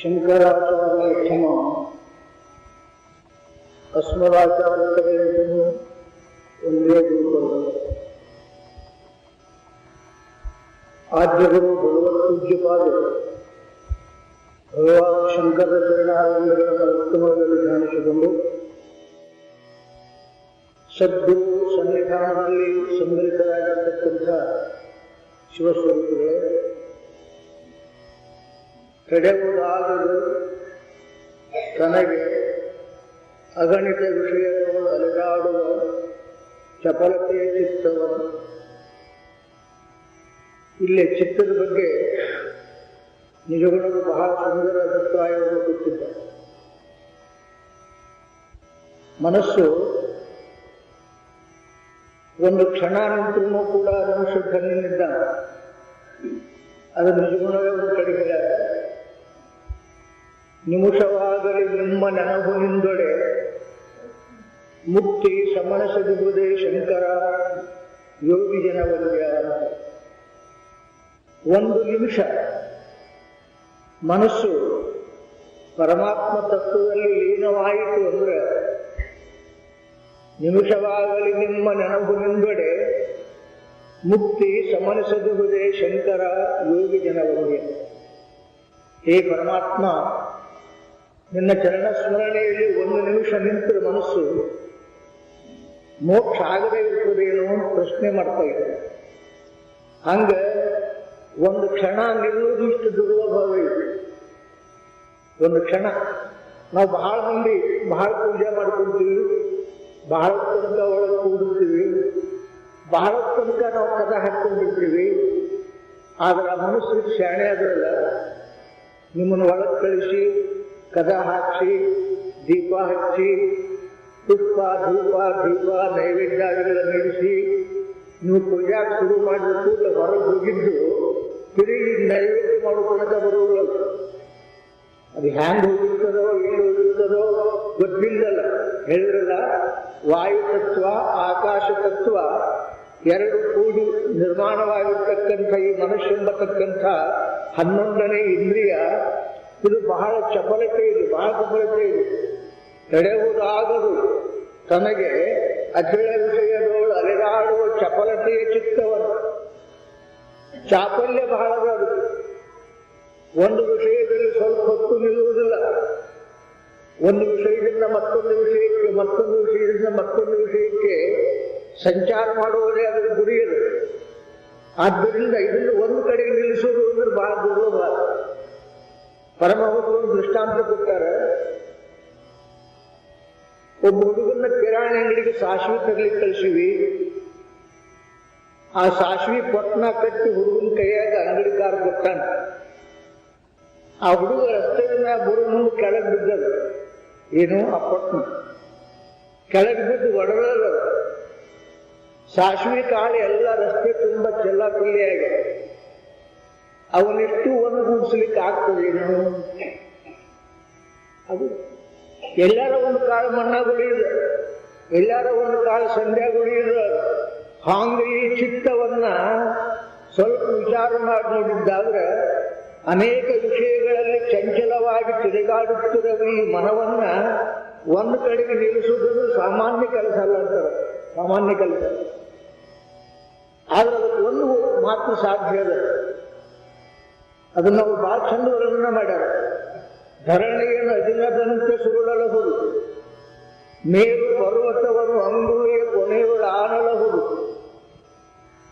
ಶಂಕರಾಚಾರ್ಯಕ್ಷಮ ಅಸ್ಮದಾಚಾರ್ಯರು ಒಂದೇ ಗುರುಗಳು ಆದ್ಯಗುರು ಭಗವತ್ ಪೂಜ್ಯಪಾದರು ಭಗವಾನ್ ಶಂಕರ ಚರಣಾರವಿಂದಗಳನ್ನು ಉತ್ತಮವಾಗಿ ಧ್ಯಾನಿಸಿಕೊಂಡು ಸದ್ಗುರು ಸನ್ನಿಧಾನದಲ್ಲಿ ಸಮ್ಮಿಲಿತರಾಗಿರತಕ್ಕಂಥ ಶಿವಸ್ವರೂಪಗಳೇ, ಕೆಡವುದಾಗಲು ತನಗೆ ಅಗಣಿತ ವಿಷಯಗಳು ಅಲೆದಾಡುವ ಚಪಲತೆಯ ಚಿತ್ತವನ್ನು. ಇಲ್ಲಿ ಚಿತ್ತದ ಬಗ್ಗೆ ನಿಜಗುಣರು ಬಹಳ ಸುಂದರ ಅಭಿಪ್ರಾಯವನ್ನು ಕೊಟ್ಟಿದ್ದಾರೆ. ಮನಸ್ಸು ಒಂದು ಕ್ಷಣ ನಿಂತರೂ ಕೂಡ ಮನುಷ್ಯ ಕಣ್ಣಿನಿಂದ ಅದು ನಿಜಗುಣವೇ ಒಂದು ಕಡೆಗೆ ನಿಮಿಷವಾಗಲಿ ನಿಮ್ಮ ನೆನಹುನಿಂದೊಡೆ ಮುಕ್ತಿ ಸಮನಸದಿಗುವುದೇ ಶಂಕರ ಯೋಗಿ ಜನವರ್ಯ. ಒಂದು ನಿಮಿಷ ಮನಸ್ಸು ಪರಮಾತ್ಮ ತತ್ವದಲ್ಲಿ ಲೀನವಾಯಿತು ಅಂದರೆ ನಿಮಿಷವಾಗಲಿ ನಿಮ್ಮ ನೆನಹುನಿಂದೊಡೆ ಮುಕ್ತಿ ಸಮನಸದಿಗುವುದೇ ಶಂಕರ ಯೋಗಿ ಜನವರ್ಯ. ಹೇ ಪರಮಾತ್ಮ, ನಿನ್ನ ಚರಣ ಸ್ಮರಣೆಯಲ್ಲಿ ಒಂದು ನಿಮಿಷ ನಿಂತರ ಮನಸ್ಸು ಮೋಕ್ಷ ಆಗದೇ ಇರ್ತದೇನೋ ಅಂತ ಪ್ರಶ್ನೆ ಮಾಡ್ತಾ ಇದೆ. ಹಂಗ ಒಂದು ಕ್ಷಣ ನಿಲ್ಲುವುದು ಇಷ್ಟು ದುರ್ಲಭವ ಇದೆ. ಒಂದು ಕ್ಷಣ ನಾವು ಬಹಳ ಮಂದಿ ಬಹಳ ಪೂಜೆ ಮಾಡ್ಕೊಳ್ತೀವಿ, ಬಹಳ ತನಕ ಒಳಗೆ ಕೂಡುತ್ತೀವಿ, ಬಹಳ ತನಕ ನಾವು ಕದ ಹಾಕೊಂಡಿರ್ತೀವಿ. ಆದ್ರೆ ಆ ಮನಸ್ಸು ಶಾಣೆ ಆದ್ರಲ್ಲ, ನಿಮ್ಮನ್ನು ಒಳಗೆ ಕಳಿಸಿ ಕದ ಹಾಕಿ ದೀಪ ಹಚ್ಚಿ ಪುಷ್ಪ ಧೂಪ ದೀಪ ನೈವೇದ್ಯಗಳ ನಡೆಸಿ ನೀವು ಪೂಜಾ ಶುರು ಮಾಡಿದ ಕೂಡಲೇ ಹೊರಗೆ ಹೋಗಿದ್ದು ತಿರುಗಿ ನೈವೇದ್ಯ ಮಾಡಿಕೊಳ್ಳಕ ಬರುವುದಿಲ್ಲ. ಅದು ಹ್ಯಾಂಗ್ ಹೋಗಿರ್ತದೋ ಎಲ್ಲಿ ಹೋಗಿರ್ತದೋ ಗೊತ್ತಿಲ್ಲಲ್ಲ. ಹೇಳಿದ್ರಲ್ಲ, ವಾಯು ತತ್ವ ಆಕಾಶ ತತ್ವ ಎರಡು ಕೂಡಿ ನಿರ್ಮಾಣವಾಗಿರ್ತಕ್ಕಂಥ ಈ ಮನುಷ್ಯ ಎಂಬತಕ್ಕಂಥ 11ನೇ ಇಂದ್ರಿಯ, ಇದು ಬಹಳ ಚಪಲತೆ ಇದೆ, ಬಹಳ ಚಪಲತೆ ಇದೆ. ತಡೆಯುವುದಾಗದು ತನಗೆ ಅಖಿಳ ವಿಷಯದೋಳು ಅಲೆದಾಡುವ ಚಪಲತೆಯ ಚಿತ್ತವನ್ನು. ಚಾಪಲ್ಯ ಬಹಳದು. ಒಂದು ವಿಷಯದಲ್ಲಿ ಸ್ವಲ್ಪ ಹೊತ್ತು ನಿಲ್ಲುವುದಿಲ್ಲ. ಒಂದು ವಿಷಯದಿಂದ ಮತ್ತೊಂದು ವಿಷಯಕ್ಕೆ, ಮತ್ತೊಂದು ವಿಷಯದಿಂದ ಮತ್ತೊಂದು ವಿಷಯಕ್ಕೆ ಸಂಚಾರ ಮಾಡುವುದೇ ಅದರ ಗುರಿಯದು. ಆದ್ದರಿಂದ ಇದನ್ನು ಒಂದು ಕಡೆಗೆ ನಿಲ್ಲಿಸುವುದು ಅಂದ್ರೆ ಬಹಳ ದುರ್ಲಭ. ಪರಮಹಂಸರು ದೃಷ್ಟಾಂತ ಕೊಡ್ತಾರೆ. ಒಬ್ಬ ಹುಡುಗನ ಕಿರಾಣಿ ಅಂಗಡಿಗೆ ಸಾಸಿವೆ ತರಲಿಕ್ಕೆ ಕಳಿಸಿವಿ. ಆ ಸಾಸಿವೆ ಪೊಟ್ನ ಕಟ್ಟಿ ಹುಡುಗನ ಕೈಯಾಗ ಅಂಗಡಿಕಾರ ಕೊಟ್ಟಾನ. ಆ ಹುಡುಗ ರಸ್ತೆಯಿಂದ ಬರು ಮುಂದೆ ಕೆಳಗೆ ಬಿದ್ದದ. ಏನು ಆ ಪೊಟ್ನ ಕೆಳಗೆ ಬಿದ್ದು ಒಡಲದ ಸಾಸಿವೆ ಕಾಳು ಎಲ್ಲ ರಸ್ತೆ ತುಂಬ ಚೆಲ್ಲಾಪಿಲ್ಲಿಯಾಗಿ. ಅವನಿಷ್ಟು ಒಂದು ಗೂಡಿಸ್ಲಿಕ್ಕೆ ಆಗ್ತದೇನು? ಅದು ಎಲ್ಲಾರ ಒಂದು ಕಾಳು ಮಣ್ಣಾಗುಳಿಯುದು, ಎಲ್ಲಾರ ಒಂದು ಕಾಳು ಸಂಧ್ಯಾಗುಳಿಯುದು. ಹಾಂಗ ಈ ಚಿತ್ತವನ್ನ ಸ್ವಲ್ಪ ವಿಚಾರ ಮಾಡಿ ನೋಡಿದ್ದಾದ್ರೆ ಅನೇಕ ವಿಷಯಗಳಲ್ಲಿ ಚಂಚಲವಾಗಿ ತಿರುಗಾಡುತ್ತಿರುವ ಈ ಮನವನ್ನ ಒಂದು ಕಡೆಗೆ ನಿಲ್ಲಿಸುವುದು ಸಾಮಾನ್ಯ ಕೆಲಸ ಅಲ್ಲ ಅಂತಾರೆ. ಸಾಮಾನ್ಯ ಕೆಲಸ. ಆದ್ರೆ ಅದಕ್ಕೆ ಒಂದು ಮಾತ್ರ ಸಾಧ್ಯ ಅದ. ಅದನ್ನ ನಾವು ಬಹಳ ಚಂದ ವರ್ಣನೆ ಮಾಡ್ಯಾರ. ಧರಣಿಯನ್ನು ಅದಿನದಂತೆ ಸುರುಳಲಹುದು, ಮೇರು ಪರ್ವತವನ್ನು ಅಂಗುಳಿಯ ಕೊನೆಗಳು ಆನಲಹುದು,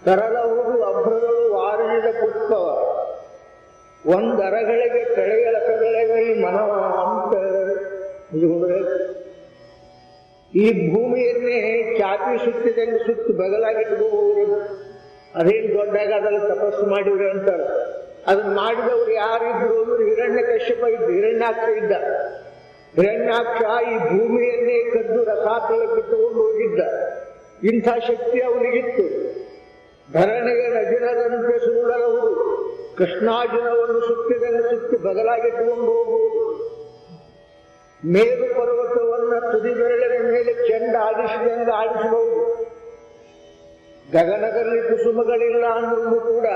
ತರಲಹುದು ಅಭ್ರಗಳು ವಾರಿಸಿದ ಪುಷ್ಪವ, ಒಂದರಗಳಿಗೆ ಕೆಳೆಯಲಕಗಳಿಗೆ ಈ ಮನವ ಅಂತ. ಈ ಭೂಮಿಯನ್ನೇ ಚಾಪಿ ಸುತ್ತಿದಂಗೆ ಸುತ್ತು ಬಗಲಾಗಿಟ್ಕೋಬಹುದು. ಅದೇನು ದೊಡ್ಡಾಗ ಅದನ್ನು ತಪಸ್ಸು ಮಾಡಿವ್ರಿ ಅಂತಾರೆ. ಅದನ್ನ ಮಾಡಿದವರು ಯಾರಿದ್ರು ಅಂದ್ರೆ ಹಿರಣ್ಯಕಶ್ಯಪ ಇದ್ದ, ಹಿರಣ್ಯಾಕ್ಷ ಇದ್ದ. ಹಿರಣ್ಯಾಕ್ಷ ಈ ಭೂಮಿಯನ್ನೇ ಕದ್ದು ರಸಾತಲಕ್ಕೆ ತಗೊಂಡು ಹೋಗಿದ್ದ. ಇಂಥ ಶಕ್ತಿ ಅವನಿಗಿತ್ತು. ಧರಣಿಗೆ ನಜಿನದಂತೆ ಸುರುಳಲಹುದು, ಕೃಷ್ಣಾರ್ಜುನವನ್ನು ಸುತ್ತಿದಂಗೆ ಸುತ್ತಿ ಬಗಲಾಗಿಟ್ಟುಕೊಂಡು ಹೋಗುವುದು. ಮೇರು ಪರ್ವತವನ್ನ ತುದಿ ಬೆರಳಿನ ಮೇಲೆ ಚೆಂಡ ಆಡಿಸಿದಂಗೆ ಆಡಿಸಬಹುದು. ಗಗನದಲ್ಲಿ ಕುಸುಮಗಳಿಲ್ಲ ಅಂದ್ರೂ ಕೂಡ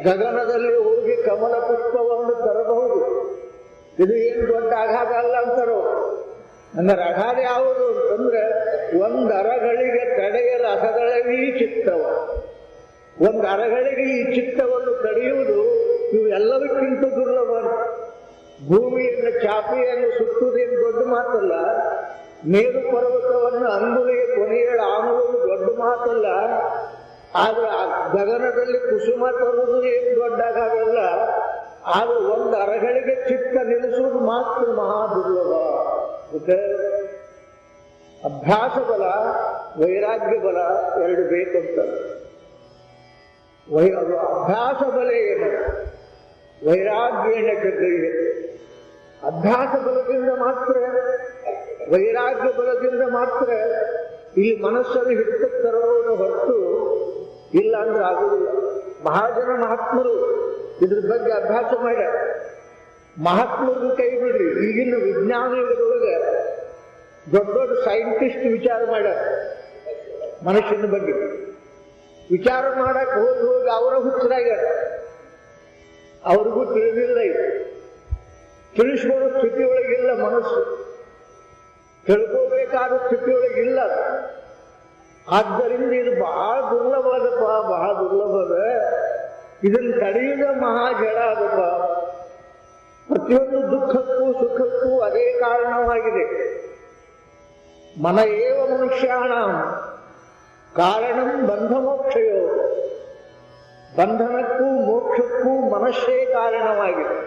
ಗಗನದಲ್ಲಿ ಹೋಗಿ ಕಮಲ ಪುಷ್ಪವನ್ನು ತರಬಹುದು. ಇದು ಏನು ದೊಡ್ಡ ಆಘಾತ ಅಲ್ಲ ಅಂತಾರೋ. ಹಂಗಾರೆ ಆಘಾತ ಯಾವುದು ಅಂತಂದ್ರೆ ಒಂದು ಅರಗಳಿಗೆ ತಡೆಯಲು ಅಸಗಳವೀ ಚಿತ್ತವ. ಒಂದು ಅರಗಳಿಗೆ ಈ ಚಿತ್ತವನ್ನು ತಡೆಯುವುದು ಇವೆಲ್ಲದಕ್ಕಿಂತ ದುರ್ಲಭ. ಭೂಮಿಯನ್ನು ಚಾಪೆಯನ್ನು ಸುತ್ತುವುದೇನು ದೊಡ್ಡ ಮಾತಲ್ಲ, ಮೇರು ಪರ್ವತವನ್ನು ಅಂಗುಲಿಗೆ ಕೊನೆಯಳು ಆನುವುದು ದೊಡ್ಡ ಮಾತಲ್ಲ. ಆದ್ರೆ ಆ ಗಗನದಲ್ಲಿ ಕುಸುಮ ತರುವುದು ಏನು ದೊಡ್ಡಾಗಲ್ಲ. ಆದ್ರೆ ಒಂದು ಅರಗಳಿಗೆ ಚಿತ್ತ ನಿಲ್ಲಿಸುವುದು ಮಾತ್ರ ಮಹಾ ದುರ್ಲಭ. ಅಭ್ಯಾಸ ಬಲ, ವೈರಾಗ್ಯ ಬಲ ಎರಡು ಬೇಕಂತ. ಅಭ್ಯಾಸ ಬಲ ಏನು, ವೈರಾಗ್ಯನ ಜಗ್ಗೈದೆ. ಅಭ್ಯಾಸ ಬಲದಿಂದ ಮಾತ್ರ, ವೈರಾಗ್ಯ ಬಲದಿಂದ ಮಾತ್ರ ಇಲ್ಲಿ ಮನಸ್ಸನ್ನು ಹಿಡಿತಕ್ಕೆ ತರೋದು ಹೊರತು ಇಲ್ಲ ಅಂದ್ರೆ ಆಗುವುದಿಲ್ಲ. ಬಹಳ ಜನ ಮಹಾತ್ಮರು ಇದ್ರ ಬಗ್ಗೆ ಅಭ್ಯಾಸ ಮಾಡ್ಯಾರ. ಮಹಾತ್ಮರನ್ನ ಕೈ ಬಿಡ್ರಿ, ಈಗಿನ ವಿಜ್ಞಾನಿಗಳೊಳಗೆ ದೊಡ್ಡ ದೊಡ್ಡ ಸೈಂಟಿಸ್ಟ್ ವಿಚಾರ ಮಾಡ್ಯಾರ. ಮನುಷ್ಯನ ಬಗ್ಗೆ ವಿಚಾರ ಮಾಡಕ್ ಹೋಗಿ ಅವರ ಹುಚ್ಚರಾಗ್ಯಾರ. ಅವ್ರಿಗೂ ತಿಳಿದಿಲ್ಲ, ಇದು ತಿಳಿಸ್ಕೊಳ್ಳೋ ಸ್ಥಿತಿಯೊಳಗಿಲ್ಲ. ಮನಸ್ಸು ತಿಳ್ಕೋಬೇಕಾದ ಸ್ಥಿತಿಯೊಳಗಿಲ್ಲ. ಆದ್ದರಿಂದ ಇದು ಬಹಳ ದುರ್ಲಭದಪ್ಪ, ಬಹಳ ದುರ್ಲಭದ. ಇದನ್ನು ತಡೆಯುವ ಮಹಾಜಡ ಅದಪ್ಪ. ಪ್ರತಿಯೊಂದು ದುಃಖಕ್ಕೂ ಸುಖಕ್ಕೂ ಅದೇ ಕಾರಣವಾಗಿದೆ. ಮನ ಏವ ಮನುಷ್ಯಾಣ ಕಾರಣಂ ಬಂಧ ಮೋಕ್ಷಯೋ. ಬಂಧನಕ್ಕೂ ಮೋಕ್ಷಕ್ಕೂ ಮನಸ್ಸೇ ಕಾರಣವಾಗಿದೆ.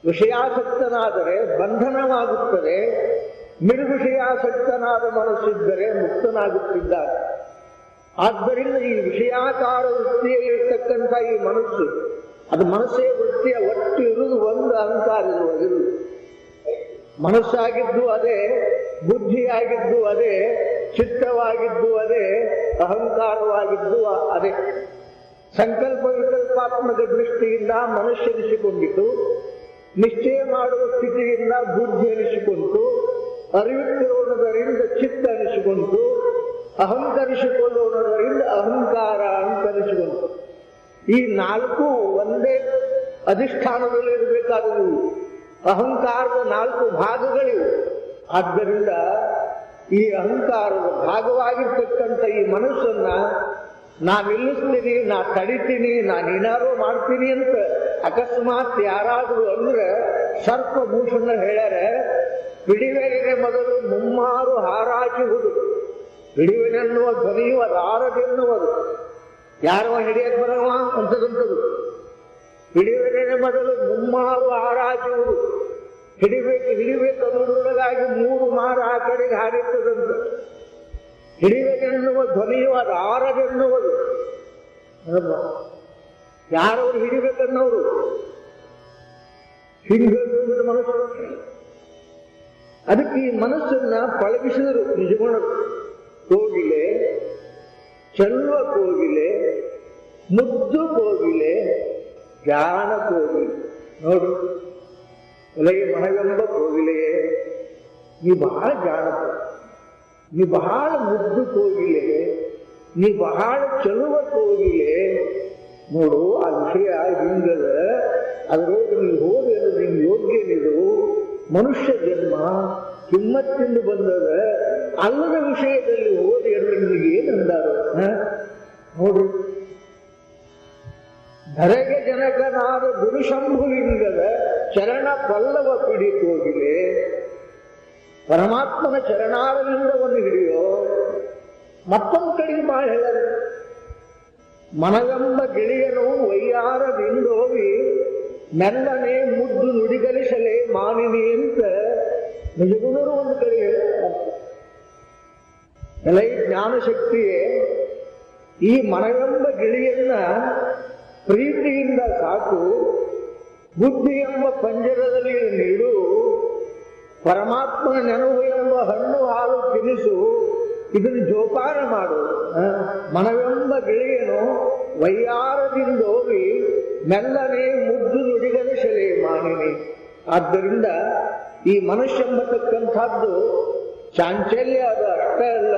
ವಿಷಯಾಸಕ್ತನಾದರೆ ಬಂಧನವಾಗುತ್ತದೆ, ನಿರ್ವಿಷಯಾಸಕ್ತನಾದ ಮನಸ್ಸಿದ್ದರೆ ಮುಕ್ತನಾಗುತ್ತಿದ್ದಾನೆ. ಆದ್ದರಿಂದ ಈ ವಿಷಯಾಕಾರ ವೃತ್ತಿಯಲ್ಲಿರ್ತಕ್ಕಂಥ ಈ ಮನಸ್ಸು, ಅದು ಮನಸ್ಸೇ ವೃತ್ತಿಯ ಒಟ್ಟು ಇರುವುದು ಒಂದು ಅಹಂಕಾರ ಇರುವುದು. ಮನಸ್ಸಾಗಿದ್ದು ಅದೇ, ಬುದ್ಧಿಯಾಗಿದ್ದು ಅದೇ, ಚಿತ್ತವಾಗಿದ್ದು ಅದೇ, ಅಹಂಕಾರವಾಗಿದ್ದು ಅದೇ. ಸಂಕಲ್ಪ ವಿಕಲ್ಪಾತ್ಮಕ ದೃಷ್ಟಿಯಿಂದ ಮನುಷ್ಯ ಎನಿಸಿಕೊಂಡಿತು, ನಿಶ್ಚಯ ಮಾಡುವ ಸ್ಥಿತಿಯಿಂದ ಬುದ್ಧಿ ಎನಿಸಿಕೊಂಡಿತು, ಅರಿವಿರುವುದರಿಂದ ಚಿತ್ತ ಅನಿಸಿಕೊಂಡಿತು, ಅಹಂಕರಿಸಿಕೊಳ್ಳುವುದರಿಂದ ಅಹಂಕಾರ ಅಹಂಕರಿಸಿಕೊಂಡಿತು. ಈ ನಾಲ್ಕು ಒಂದೇ ಅಧಿಷ್ಠಾನದಲ್ಲಿ ಇರಬೇಕಾದವು. ಅಹಂಕಾರದ ನಾಲ್ಕು ಭಾಗಗಳಿವೆ. ಆದ್ದರಿಂದ ಈ ಅಹಂಕಾರದ ಭಾಗವಾಗಿರ್ತಕ್ಕಂಥ ಈ ಮನಸ್ಸನ್ನ ನಾ ನಿಲ್ಲಿಸ್ತೀನಿ, ನಾ ತಡಿತೀನಿ, ನಾನೇನಾರು ಮಾಡ್ತೀನಿ ಅಂತ ಅಕಸ್ಮಾತ್ ಯಾರಾದರೂ ಅಂದ್ರೆ ಸರ್ಪಭೂಷಣ ಹೇಳ್ಯಾರ, ಹಿಡಿವೆಗೆ ಮೊದಲು ಮುಮ್ಮಾರು ಹಾರಾಚುವುದು. ಹಿಡಿವೆನೆನ್ನುವ ಧ್ವನಿಯು ಅದಾರದೆನ್ನುವುದು. ಯಾರವ ಹಿಡಿಯಕ್ಕೆ ಬರವ ಅಂತದಂಥದ್ದು. ಹಿಡಿವೆನೆ ಮೊದಲು ಮುಮ್ಮಾರು ಹಾರಾಚುವುದು. ಹಿಡಿಬೇಕು ಅನ್ನೋದ್ರೊಳಗಾಗಿ 3 ಮಾರು ಆ ಕಡೆಗೆ ಹಾರಿರ್ತದಂತ. ಹಿಡಿವೆನೆನ್ನುವ ಧ್ವನಿಯು ಅದು ಆರದೆನ್ನುವುದು. ಯಾರವರು ಹಿಡಿಬೇಕನ್ನೋರು ಹಿಂಗೆ ಮನಸ್ಸು. ಅದಕ್ಕೆ ಈ ಮನಸ್ಸನ್ನ ಪಳಗಿಸಿದರು ನಿಜಗುಣರು. ಕೋಗಿಲೆ, ಚೆಲ್ಲುವ ಕೋಗಿಲೆ, ಮುದ್ದು ಕೋಗಿಲೆ, ಜಾಣ ಕೋಗಿಲೆ. ನೋಡು, ಎಲೆಗೆ ಮನವೆಂಬ ಕೋಗಿಲೆಯೇ, ನೀ ಬಹಳ ಜಾಣಪ, ನೀ ಬಹಳ ಮುದ್ದು ಕೋಗಿಲೆ, ನೀ ಬಹಳ ಚೆಲುವ ಕೋಗಿಲೆ. ನೋಡು, ಆ ವಿಷಯ ಹಿಂಗದ, ಅದರೊಳಗೆ ನೀವು ಹೋಗಿ ನಿನ್ ಯೋಗ್ಯನಿದು. ಮನುಷ್ಯ ಜನ್ಮ ಕಿಮ್ಮತ್ತಿಂದ ಬಂದದ, ಅಲ್ಲದ ವಿಷಯದಲ್ಲಿ ಓದಿ ಅಂದ್ರೆ ನಿಮಗೆ ಏನಂದಾರು ನೋಡ್ರಿ. ಧರೆಗೆ ಜನಕನಾದ ಗುರುಶಂಭುಲಿಂಗದ ಚರಣ ಪಲ್ಲವ ಪಿಡಿಕೋಗಿಲೆ. ಪರಮಾತ್ಮನ ಚರಣಾರವಿಂದವನ್ನು ಹಿಡಿಯೋ. ಮತ್ತೊಂದು ಕಡೆಗೆ ಬಹಳ ಹೇಳರು, ಮನವೆಂಬ ಗಿಳಿಯನು ವೈಯಾರದಿಂದೋಗಿ ಮೆಲ್ಲನೆ ಮುದ್ದು ನುಡಿಗಲಿಸಲೇ ಮಾನಿನಿ ಅಂತ ನಿಜಗುಣರು ಒಂದು ಕಡೆ ಹೇಳ್ತಾರೆ. ಎಲೈ ಜ್ಞಾನಶಕ್ತಿಯೇ, ಈ ಮನವೆಂಬ ಗಿಳಿಯನ್ನ ಪ್ರೀತಿಯಿಂದ ಸಾಕು, ಬುದ್ಧಿ ಎಂಬ ಪಂಜರದಲ್ಲಿ ನೀಡು, ಪರಮಾತ್ಮನ ನೆನಪು ಎಂಬ ಹಣ್ಣು ಹಾಲು ತಿನಿಸು, ಇದನ್ನು ಜೋಪಾನ ಮಾಡು. ಮನವೆಂಬ ಗಿಳಿಯನು ವೈಯಾರದಿಂದೋಗಿ ಮೆಲ್ಲನೆ ಮುದ್ದು ನುಡಿಗಲಿಸಲೇ ಮಾನಿನಿ. ಆದ್ದರಿಂದ ಈ ಮನುಷ್ಯಂಬತಕ್ಕಂಥದ್ದು ಚಾಂಚಲ್ಯ ಅದು ಅಷ್ಟೇ ಅಲ್ಲ,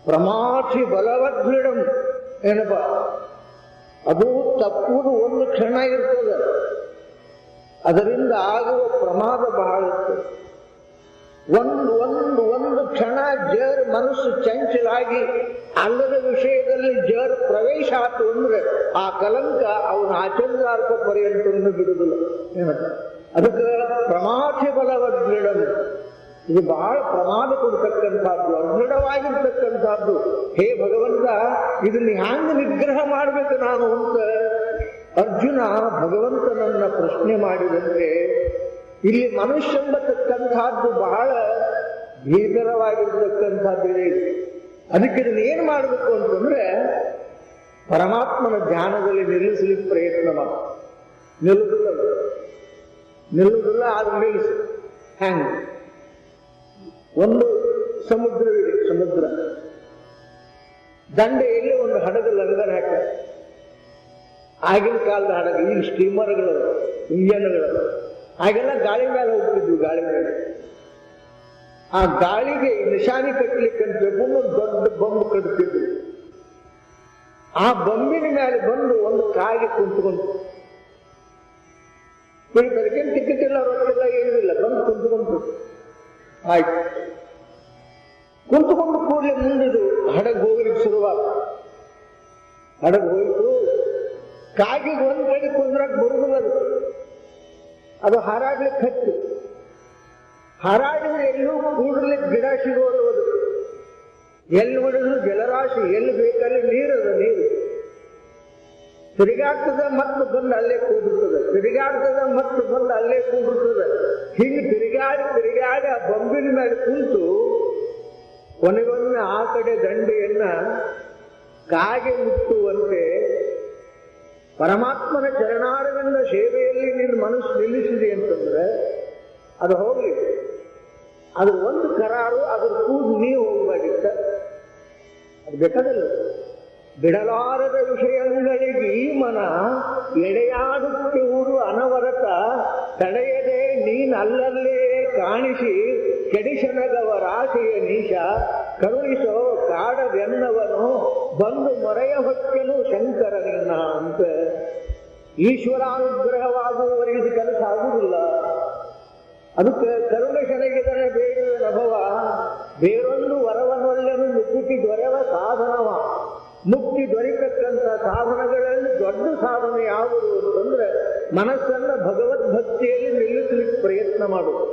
ಪ್ರಮಾಥಿ ಬಲವದ್ಭಿಡಂ ಏನಪ್ಪ, ಅದು ತಪ್ಪುವುದು ಒಂದು ಕ್ಷಣ ಇರ್ತದೆ, ಅದರಿಂದ ಆಗುವ ಪ್ರಮಾದ ಬಹಳ ಇತ್ತು. ಒಂದು ಕ್ಷಣ ಜರ್ ಮನಸ್ಸು ಚಂಚಲಾಗಿ ಅಲ್ಲದ ವಿಷಯದಲ್ಲಿ ಜರ್ ಪ್ರವೇಶ ಆತು ಅಂದ್ರೆ ಆ ಕಲಂಕ ಅವನ ಆಚಂದ್ರಾರ್ಥ ಪರ್ಯಂತವನ್ನು ಬಿಡುವುದಿಲ್ಲ. ಅದಕ್ಕೆ ಪ್ರಮಾಥಿ ಬಲವದೃಢ, ಇದು ಬಹಳ ಪ್ರಮಾದ ಕೊಡ್ತಕ್ಕಂಥದ್ದು, ಅದೃಢವಾಗಿರ್ತಕ್ಕಂಥದ್ದು. ಹೇ ಭಗವಂತ, ಇದನ್ನ ಹ್ಯಾಂಗ ನಿಗ್ರಹ ಮಾಡ್ಬೇಕು ನಾನು ಅಂತ ಅರ್ಜುನ ಭಗವಂತನನ್ನ ಪ್ರಶ್ನೆ ಮಾಡಿದಂತೆ ಇಲ್ಲಿ ಮನುಷ್ಯ ಎಂಬತಕ್ಕಂಥದ್ದು ಬಹಳ ಭೀಕರವಾಗಿರ್ತಕ್ಕಂಥದ್ದಿದೆ. ಅದಕ್ಕೆ ಇದನ್ನ ಏನ್ ಮಾಡಬೇಕು ಅಂತಂದ್ರೆ ಪರಮಾತ್ಮನ ಧ್ಯಾನದಲ್ಲಿ ನಿಲ್ಲಿಸಲಿಕ್ಕೆ ಪ್ರಯತ್ನ ಮಾಡ. ನಿಲ್ಲುವುದಿಲ್ಲ ಆದ್ರೆ ನಿಲ್ಲಿಸಿ. ಹ್ಯಾಂಗ ಒಂದು ಸಮುದ್ರವಿದೆ, ಸಮುದ್ರ ದಂಡೆಯಲ್ಲಿ ಒಂದು ಹಡಗು ಲಂಗರ್ ಹಾಕ. ಆಗಿನ ಕಾಲದ ಹಡಗು, ಈಗ ಸ್ಟೀಮರ್ಗಳು, ಇಂಜನ್ಗಳು, ಹಾಗೆಲ್ಲ ಗಾಳಿ ಮೇಲೆ ಹೋಗ್ತಿದ್ವು. ಗಾಳಿ ಮೇಲೆ ಆ ಗಾಳಿಗೆ ನಿಶಾನೆ ಕಟ್ಟಲಿಕ್ಕಂತ ಒಂದು ದೊಡ್ಡ ಬೊಂಬು ಕಟ್ತಿದ್ರು. ಆ ಬೊಂಬಿನ ಮೇಲೆ ಬಂದು ಒಂದು ಕಾಗೆ ಕುಂತ್ಕೊಂಡು, ಅದಕ್ಕೇನು ಟಿಕೆಟ್ ಇಲ್ಲ, ರೊಕ್ಕಿಲ್ಲ, ಏನಿಲ್ಲ, ಬಂದು ಕುಂತ್ಕೊಂಡು ಆಯ್ತು. ಕುಂತ್ಕೊಂಡು ಕೂಡಲೇ ಮುಂದಿದು ಹಡಗು ಹೋಗ್ಲಿಕ್ಕೆ ಶುರುವಾದ. ಹಡಗು ಹೋಯ್ತು. ಕಾಗಿಗೆ ಒಂದ್ ಕಡೆ ಕುಂದ್ರಕ್ಕೆ ಬರುವುದಿಲ್ಲ, ಅದು ಹಾರಾಡ್ಲಿಕ್ಕೆ ಹತ್ತು. ಹಾರಾಡಿದ್ರೆ ಎಲ್ಲೂ ಕೂಡಲಿಕ್ಕೆ ಗಿಡ ಸಿಗೋದು, ಎಲ್ಲಿ ಹೊಡೆದ್ರು ಜಲರಾಶಿ, ಎಲ್ಲಿ ಬೇಕಲ್ಲಿ ನೀರದ ನೀರು ತಿರುಗಾಡ್ತದ ಮತ್ತು ಬಂದು ಅಲ್ಲೇ ಕೂಡಿರ್ತದೆ, ತಿರುಗಾಡ್ತದ ಮತ್ತು ಬಂದು ಅಲ್ಲೇ ಕೂಡಿರ್ತದೆ. ಹಿಂಗೆ ತಿರುಗಾಡಿ ಆ ಬೊಂಬಿನ ಮೇಲೆ ಕುಂತು ಕೊನೆಗೊಮ್ಮೆ ಆ ಕಡೆ ದಂಡೆಯನ್ನ ಕಾಗೆ ಮುಟ್ಟುವಂತೆ ಪರಮಾತ್ಮನ ಚರಣಾರವಿಂದ ಸೇವೆಯಲ್ಲಿ ನಿನ್ನ ಮನಸ್ಸು ನಿಲ್ಲಿಸಿದೆ ಅಂತಂದ್ರೆ ಅದು ಹೋಗ್ಲಿ. ಅದ್ರ ಒಂದು ಕರಾರು, ಅದ್ರ ಕೂದು ನೀವು ಹೋಗಬೇಕಿತ್ತ, ಅದು ಬೇಕಾದಲ್ಲ. ಬಿಡಲಾರದ ವಿಷಯಗಳಿಗೆ ಈ ಮನ ಎಡೆಯಾಡುತ್ತಿರುವುದು ಅನವರತ, ತಡೆಯದೆ ನೀನಲ್ಲಲ್ಲೇ ಕಾಣಿಸಿ ಕೆಡಿಸನಗವರಾಶೆಯ ನೀಶ, ಕರುಣಿಸೋ ಕಾಡದೆನ್ನವನು ಬಂದು ಮೊರೆಯ ಹೊಕ್ಕನು ಶಂಕರ ನಿನ್ನ ಅಂತ. ಈಶ್ವರಾನುಗ್ರಹವಾಗುವವರಿಗೆ ಇದು ಕೆಲಸ ಆಗುವುದಿಲ್ಲ. ಅದಕ್ಕೆ ಕರುಣೆ ಶನಗಿದರೆ ಬೇಡುವ ನಭವ, ಬೇರೊಂದು ವರವನೊಲ್ಲೆನು ಮುಕ್ತಿ ದೊರೆವ ಸಾಧನವ. ಮುಕ್ತಿ ದೊರೆತಕ್ಕಂಥ ಸಾಧನಗಳಲ್ಲಿ ದೊಡ್ಡ ಸಾಧನೆ ಯಾವುದು ಅಂತಂದ್ರೆ ಮನಸ್ಸನ್ನ ಭಗವದ್ಭಕ್ತಿಯಲ್ಲಿ ನಿಲ್ಲಿಸಲಿಕ್ಕೆ ಪ್ರಯತ್ನ ಮಾಡುವುದು.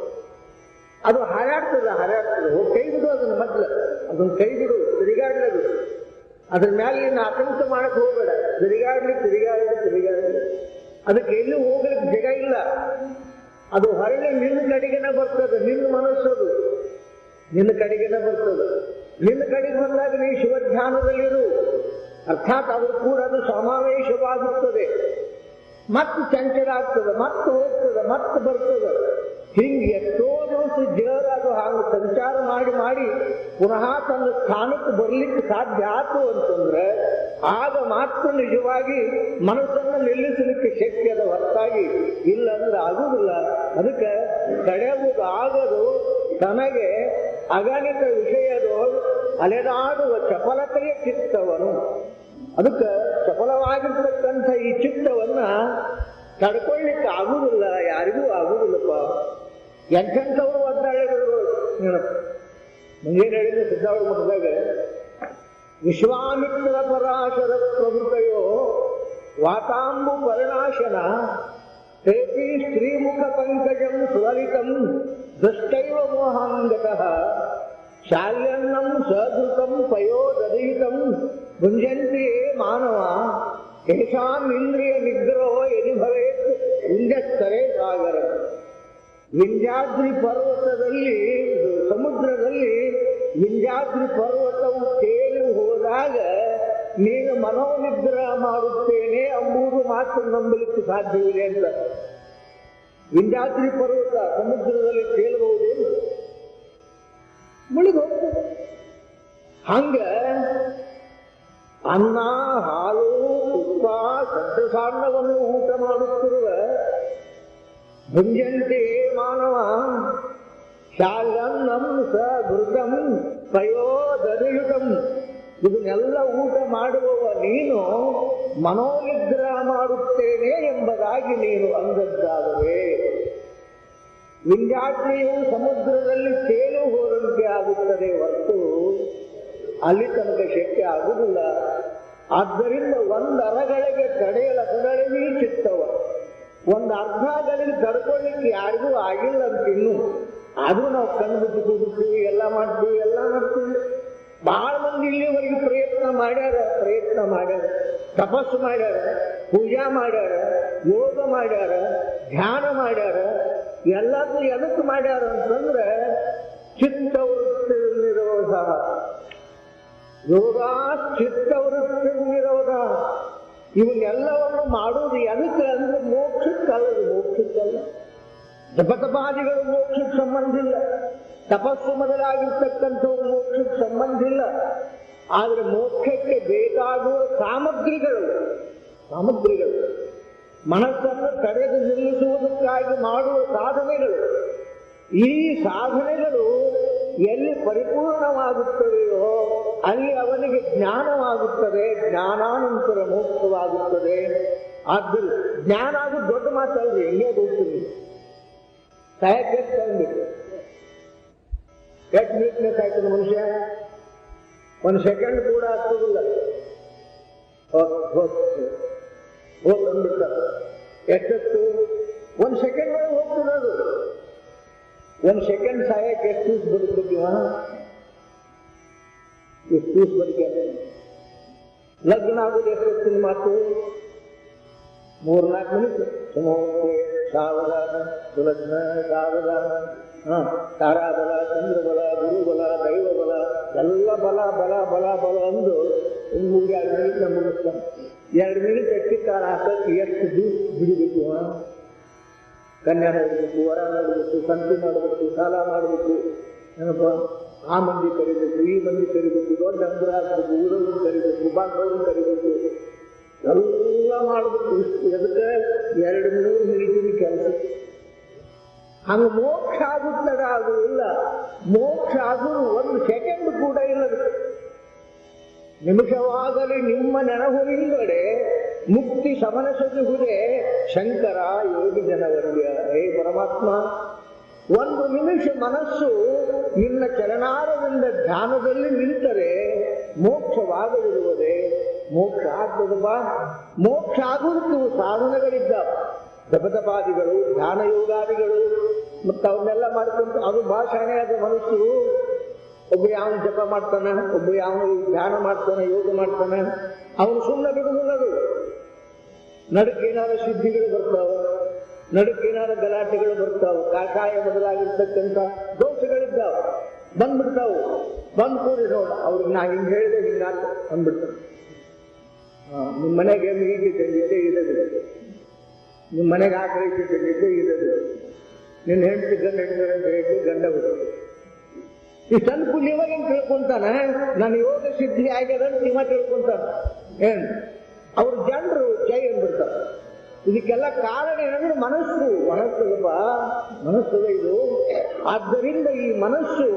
ಅದು ಹಾರಾಡ್ತದೆ, ಕೈ ಬಿಡು ಅದನ್ನ ಮೊದಲು, ಅದನ್ನ ಕೈ ಬಿಡು, ತಿರುಗಾಡ್ಲದು. ಅದ್ರ ಮೇಲೆ ಇನ್ನು ಆತಂಕ ಮಾಡಕ್ ಹೋಗಬೇಡ. ತಿರುಗಾಡಲಿ. ಅದಕ್ಕೆ ಎಲ್ಲೂ ಹೋಗ್ಲಿಕ್ಕೆ ಜಗ ಇಲ್ಲ. ಅದು ಹೊರಗೆ ನಿನ್ನ ಕಡೆಗೆನ ಬರ್ತದೆ. ನಿನ್ನ ಮನಸ್ಸದು ನಿನ್ನ ಕಡೆಗೆನ ಬರ್ತದೆ. ನಿನ್ನ ಕಡೆಗೆ ಬಂದಾಗ ನೀ ಶಿವಧ್ಯಾನದಲ್ಲಿರು. ಅರ್ಥಾತ್ ಅದು ಕೂಡ ಅದು ಸಮಾವೇಶವಾಗುತ್ತದೆ, ಮತ್ತೆ ಚಂಚಲ ಆಗ್ತದೆ, ಮತ್ತೆ ಹೋಗ್ತದೆ, ಮತ್ತೆ ಬರ್ತದೆ. ಹಿಂಗೆ ಎಷ್ಟೋ ದಿವಸ ಜೇರಾದು ಹಾಗೆ ಸಂಚಾರ ಮಾಡಿ ಪುನಃ ತನ್ನ ಸ್ಥಾನಕ್ಕೆ ಬರ್ಲಿಕ್ಕೆ ಸಾಧ್ಯ ಆಯ್ತು ಅಂತಂದ್ರೆ ಆಗ ಮಾತ್ರ ನಿಜವಾಗಿ ಮನಸ್ಸನ್ನು ನಿಲ್ಲಿಸಲಿಕ್ಕೆ ಶಕ್ಯದ ಹೊರತಾಗಿ ಇಲ್ಲ ಅಂದ್ರೆ ಆಗುವುದಿಲ್ಲ. ಅದಕ್ಕೆ ತಡೆಯುವುದು ಆಗದು ತನಗೆ ಅಗಣಿತ ವಿಷಯದೋ ಅಲೆದಾಡುವ ಚಪಲತೆಯ ಚಿತ್ತವನು. ಅದಕ್ಕೆ ಚಪಲವಾಗಿರ್ತಕ್ಕಂಥ ಈ ಚಿತ್ತವನ್ನ ತಡ್ಕೊಳ್ಳಿಕ್ಕೆ ಆಗುವುದಿಲ್ಲ, ಯಾರಿಗೂ ಆಗುವುದಿಲ್ಲಪ್ಪ. ಎಂಥವರು ಒದ್ದಾಳಿಗಳು ಮುಂಗೇನು ಹೇಳಿದ್ರೆ ಸಿದ್ಧಾವರ ಮಠದಾಗ ವಿಶ್ವಾಮಿತ್ರ ಪರಾಶರ ಪ್ರಭೃತಯೋ ವಾತಾಂಬು ಪರಿಣಾಶನ ತೇಪಿ ಸ್ತ್ರೀಮುಖ ಪಂಕಜಂ ಸುಲಲಿತಂ ದೃಷ್ಟೈವ ಮೋಹಾಂಗತಃ ಶಾಲ್ಯನ್ನಂ ಸದೃತಂ ಪಯೋದಧಿತಂ ಭುಂಜಂತಿ ಮಾನವ ತೇಷಾಂ ಇಂದ್ರಿಯ ನಿಗ್ರಹೋ ಯದಿ ಭವೇತ್ ವಿಂಧ್ಯಸ್ತರೇ ಸಾಗರ. ವಿಂಧ್ಯಾದ್ರಿ ಪರ್ವತದಲ್ಲಿ, ಸಮುದ್ರದಲ್ಲಿ ವಿಂಧ್ಯಾದ್ರಿ ಪರ್ವತವು ತೇಲಿ ಹೋದಾಗ ನೀನು ಮನೋನಿಗ್ರಹ ಮಾಡುತ್ತೇನೆ ಎಂಬುದು ಮಾತ್ರ ನಂಬಲಿಕ್ಕೆ ಸಾಧ್ಯವಿದೆ ಅಂತ. ವಿಂಧ್ಯಾದ್ರಿ ಪರ್ವತ ಸಮುದ್ರದಲ್ಲಿ ತೇಲಬಹುದೇನು? ಮುಳುಗಿ ಹೋಗ್ತದೆ. ಹಂಗ ಅನ್ನ, ಹಾಲು, ತುಪ್ಪ, ಸಸ್ಯಸಾನ್ನವನ್ನು ಊಟ ಮಾಡುತ್ತಿರುವ ಭುಂಜಂತೆ ಮಾನವ ಶಾಲನ್ನಂ ಸ ಘೃತಂ ಪಯೋದಧಿಯುತಂ. ಇದನ್ನೆಲ್ಲ ಊಟ ಮಾಡುವವ ನೀನು ಮನೋನಿಗ್ರಹ ಮಾಡುತ್ತೇನೆ ಎಂಬುದಾಗಿ ಬಲವಾಗಿ ನೀನು ಅಂದದ್ದಾದರೆ ವಿಂಧ್ಯಾಚಲೆಯು ಸಮುದ್ರದಲ್ಲಿ ತೇಲು ಹೋದಂತೆ ಆಗುತ್ತದೆ ಹೊರತು ಅಲ್ಲಿ ತನಕ ಶಕ್ಯ ಆಗುವುದಿಲ್ಲ. ಆದ್ದರಿಂದ ಒಂದರಗಳಿಗೆ ತಡೆಯಲಕಗಳಿಗೆ ಚಿತ್ತವ, ಒಂದು ಅರ್ಧ ಗಳಿಗೆ ತಡ್ಕೊಳ್ಳಿಕ್ಕೆ ಯಾರಿಗೂ ಆಗಿಲ್ಲ ಅಂತ ಇನ್ನು ಆದ್ರೂ ನಾವು ಕಣ್ಬಿಟ್ಟು ಕೂಡುತ್ತೀವಿ, ಎಲ್ಲ ಮಾಡ್ತೀವಿ. ಬಹಳ ಮಂದಿ ಇಲ್ಲಿವರೆಗೆ ಪ್ರಯತ್ನ ಮಾಡ್ಯಾರ, ತಪಸ್ಸು ಮಾಡ್ಯಾರ, ಪೂಜಾ ಮಾಡ್ಯಾರ, ಯೋಗ ಮಾಡ್ಯಾರ, ಧ್ಯಾನ ಮಾಡ್ಯಾರ. ಎಲ್ಲದೂ ಎದಕ್ಕೆ ಮಾಡ್ಯಾರ ಅಂತಂದ್ರೆ ಚಿತ್ತವೃತ್ತಿ ನಿರೋಧ. ಯೋಗ ಚಿತ್ತವೃತ್ತಿ ನಿರೋಧ ಇವನ್ನೆಲ್ಲವನ್ನು ಮಾಡುವುದು ಎದಕ್ಕೆ ಅಂದ್ರೆ ಮೋಕ್ಷಕ್ಕಲ್ಲ. ಜಪತಪಾದಿಗಳು ಮೋಕ್ಷಕ್ಕೆ ಸಂಬಂಧ ಇಲ್ಲ, ತಪಸ್ಸು ಮೊದಲಾಗಿರ್ತಕ್ಕಂಥವ್ರು ಮೋಕ್ಷಕ್ಕೆ ಸಂಬಂಧ ಇಲ್ಲ. ಆದರೆ ಮೋಕ್ಷಕ್ಕೆ ಬೇಕಾಗುವ ಸಾಮಗ್ರಿಗಳು ಮನಸ್ಸನ್ನು ತಡೆದು ನಿಲ್ಲಿಸುವುದಕ್ಕಾಗಿ ಮಾಡುವ ಸಾಧನೆಗಳು, ಈ ಸಾಧನೆಗಳು ಎಲ್ಲಿ ಪರಿಪೂರ್ಣವಾಗುತ್ತವೆಯೋ ಅಲ್ಲಿ ಅವನಿಗೆ ಜ್ಞಾನವಾಗುತ್ತದೆ, ಜ್ಞಾನಾನಂತರ ಮೋಕ್ಷವಾಗುತ್ತದೆ. ಆದ್ದರಿಂದ ಜ್ಞಾನ ಆಗೋದು ದೊಡ್ಡ ಮಾತಲ್ರಿ, ಹೆಂಗೆ ಗೊತ್ತಿರಿ ಸಾಯಕ್ಕೆ ತಂದ್ಬಿಟ್ಟು ಎಷ್ಟು ವೀಕ್ನೆಸ್ ಆಯ್ತದ ಮನುಷ್ಯ, ಒಂದು ಸೆಕೆಂಡ್ ಕೂಡ ಆಗ್ತದಿಲ್ಲ. ಹೋಗ್ಬಿಡ್ತ ಎಷ್ಟೊತ್ತು ಒಂದು ಸೆಕೆಂಡ್ ಒಳಗೆ ಹೋಗ್ತದದು. ಒಂದು ಸೆಕೆಂಡ್ ಸಾಯಕ್ಕೆ ಎಷ್ಟು ದಿವಸ ಬದುಕ್ಬೇಕಿವ, ಎಷ್ಟು ದಿವಸ ಬದುಕ. ಲಗ್ನ ಆಗೋದು ಎಷ್ಟೊತ್ತಿನ ಮಾತು, 3-4 ಮಿನಿಟ್. ಸಮೋಹೆ ಸಾವಧಾನ, ಸುಲಗ್ನ ಸಾವಧಾನ, ತಾರಾಬಲ, ಚಂದ್ರಬಲ, ಗುರುಬಲ, ದೈವಬಲ, ಎಲ್ಲ ಬಲ ಬಲ ಬಲ ಬಲ ಅಂದು 2 ಮಿನಿಟ್ ಮುಗಿಸ್ತಾನೆ. 2 ಮಿನಿಟ್ ಎಕ್ಕಿತ್ತಾರ ಹಾಕಕ್ಕೆ ಎಷ್ಟು ದಿವಸ ಬಿಡಬೇಕು. ಕನ್ಯಾ ನೋಡಬೇಕು, ವರ ನೋಡಬೇಕು, ಸಂತಿ ಮಾಡಬೇಕು, ಸಾಲ ಮಾಡಬೇಕು, ಏನಪ್ಪ ಆ ಮಂದಿ ಕರಿಬೇಕು, ಈ ಮಂದಿ ಕರಿಬೇಕು, ದೊಡ್ಡ ಅಂದ್ರ ಹಾಕ್ಬೇಕು, ಊರವ್ರನ್ನ ಕರಿಬೇಕು, ಬಾಂಧವ್ರನ್ನ ಕರಿಬೇಕು, ಎಲ್ಲ ಮಾಡಬೇಕು. ಇಷ್ಟು ಎದಕ್ಕೆ 2-3 ಮಿನಿಟಿನ ಕೆಲಸ. ಹಂಗ ಮೋಕ್ಷ ಆಗುತ್ತಡ ಆಗುವುದಿಲ್ಲ. ಮೋಕ್ಷ ಆಗುವುದು 1 ಸೆಕೆಂಡ್ ಕೂಡ ಇಲ್ಲದ ನಿಮಿಷವಾಗಲಿ ನಿಮ್ಮ ನೆನಹುವಿಂದಡೆ ಮುಕ್ತಿ ಸಮನಸದಿಹುದೇ ಶಂಕರ ಯೋಗಿ ಜನವರ್ಯ. ಹೇ ಪರಮಾತ್ಮ, 1 ನಿಮಿಷ ಮನಸ್ಸು ನಿನ್ನ ಚರಣಾರವಿಂದ ಧ್ಯಾನದಲ್ಲಿ ನಿಂತರೆ ಮೋಕ್ಷವಾಗದಿರುವುದೇ. ಮೋಕ್ಷ ಆಗ್ತದಪ್ಪ. ಮೋಕ್ಷ ಆಗುವುದಕ್ಕೆ ಸಾಧನಗಳಿದ್ದಾವೆ, ಜಪತಪಾದಿಗಳು, ಧ್ಯಾನ ಯೋಗಾದಿಗಳು, ಮತ್ತು ಅವನ್ನೆಲ್ಲ ಮಾಡ್ಕೊಂಡು ಅದು ಭಾಷಣೆ ಆದ ಮನಸ್ಸು. ಒಬ್ಬ ಯಾವನು ಜಪ ಮಾಡ್ತಾನೆ, ಒಬ್ಬ ಯಾವನು ಧ್ಯಾನ ಮಾಡ್ತಾನೆ, ಯೋಗ ಮಾಡ್ತಾನೆ, ಅವನು ಸುಮ್ಮನೆ ಬಿಡುವುದದು. ನಡುಕೇನಾರ ಸಿದ್ಧಿಗಳು ಬರ್ತಾವ, ನಡುಕೇನಾರ ಗಲಾಟೆಗಳು ಬರ್ತಾವ, ಕಾಷಾಯ ಬದಲಾಗಿರ್ತಕ್ಕಂಥ ದೋಷಗಳಿದ್ದಾವ, ಬಂದ್ಬಿಡ್ತಾವು. ಬಂದ್ ಕೂಡಿ ನೋಡ ಅವ್ರಿಗೆ ನಾ ಹಿಂಗೆ ಹೇಳಿದೆ ಹಿಂಗಾತ ಅಂದ್ಬಿಡ್ತಾರೆ. ನಿಮ್ಮ ಮನೆಗೆ ಮೀಟಿ ತಂದಿದ್ದೆ ಇರೋದಿಲ್ಲ, ನಿಮ್ಮ ಮನೆಗೆ ಆಕಳಿಸಿ ತಂದಿದ್ದೆ ಇರೋದಿಲ್ಲ, ನಿನ್ನ ಹೆಂಡತಿ ಗಂಡ ಅಂತ ಹೇಳಿದ್ದು ಗಂಡ ಬಿಡೋದು. ಈ ಸಣ್ಣ ಪುಣ್ಯವಾಗ ಹೆಂಗ್ ತಿಳ್ಕೊಂತಾನ, ನಾನು ಯೋಗ ಸಿದ್ಧಿ ಆಗ್ಯದ ನಿಮ್ಮ ತಿಳ್ಕೊಂತಾನ. ಏನ್ ಅವ್ರ ಜನರು ಜೈ ಅಂದ್ಬಿಡ್ತಾರೆ. ಇದಕ್ಕೆಲ್ಲ ಕಾರಣ ಏನಂದ್ರೆ ಮನಸ್ಸು ಇದು. ಆದ್ದರಿಂದ ಈ ಮನಸ್ಸು